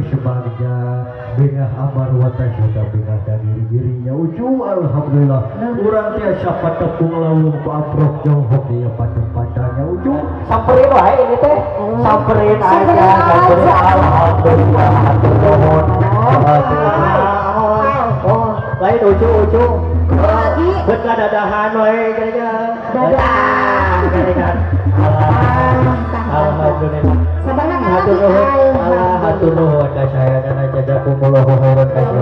sebarnya bengah amar watas juga bengah dari dirinya ujung alhamdulillah kurang tiasa patepung lalu paprok jonghok ya patep-patanya ujung samperin wae ini teh samperin aja samperin alhamdulillah hatur nuhun lain ujung lagi betul dadahan wae kayaknya dadah alhamdulillah sabarna hatur nuhun Allah hatur nuhun ka saya dan jazakumullahu khairan kasih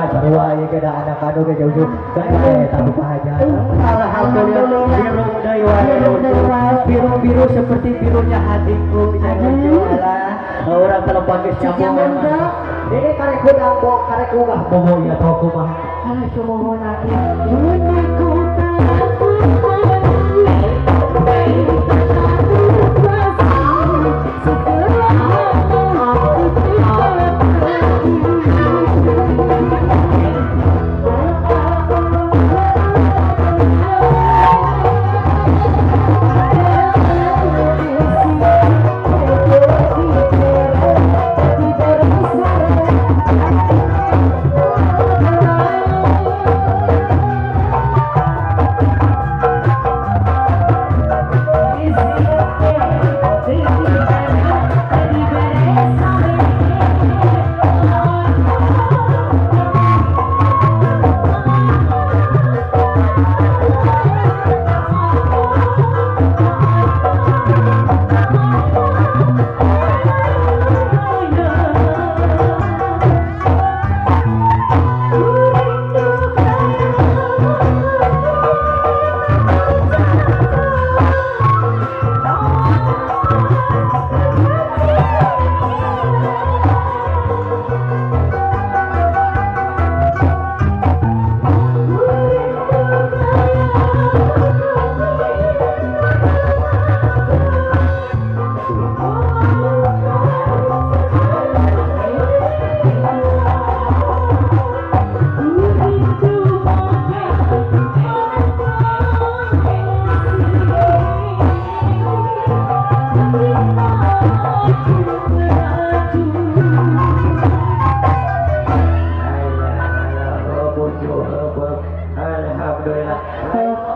sarua ya kena anak kado ke jauh tapi aja alhamdulillah biru seperti birunya hatiku bisa orang telepon ke siapa ini karek udah karek ubah bobo ya toko mah semua lagi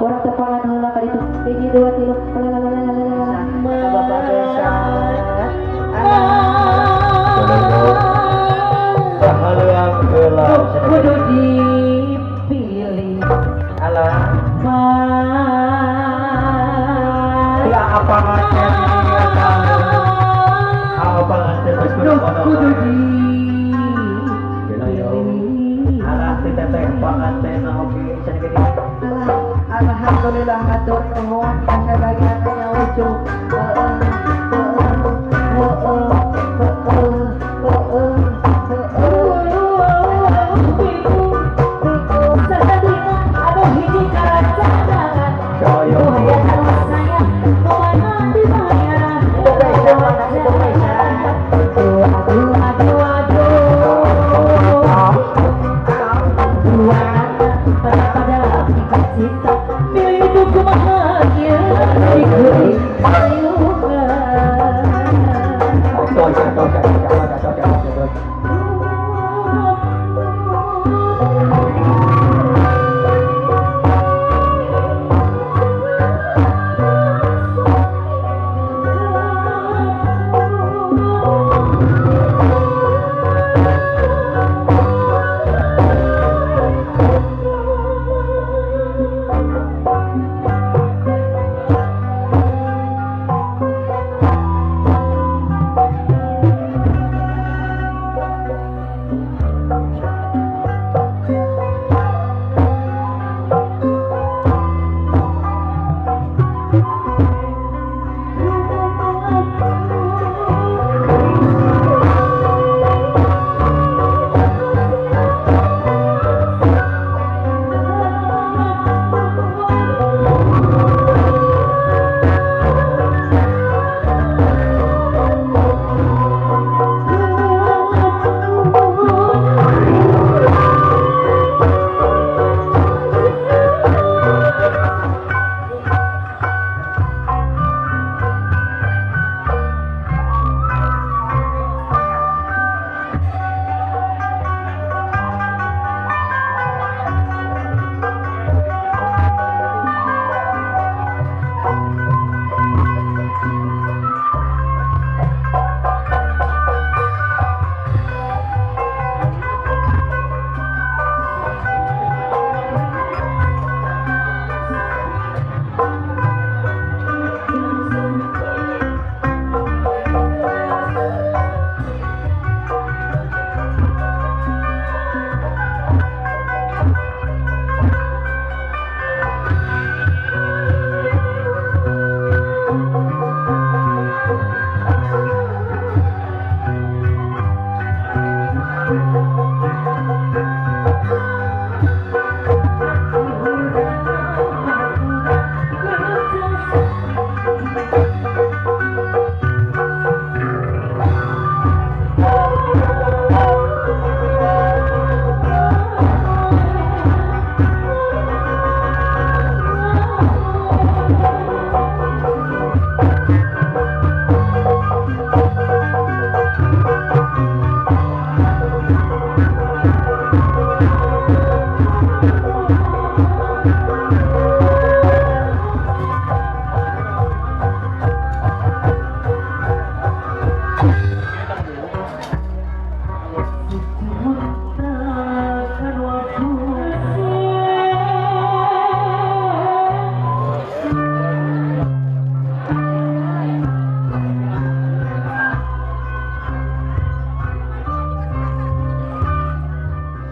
orang tepangan heula ka ditu hiji dua tilu kudu dipilih alah ya apa ngatnya apa ngatnya kudu alah kita teh panganten oke sedikit alhamdulillah hatur nuhun asa bagian nya ujung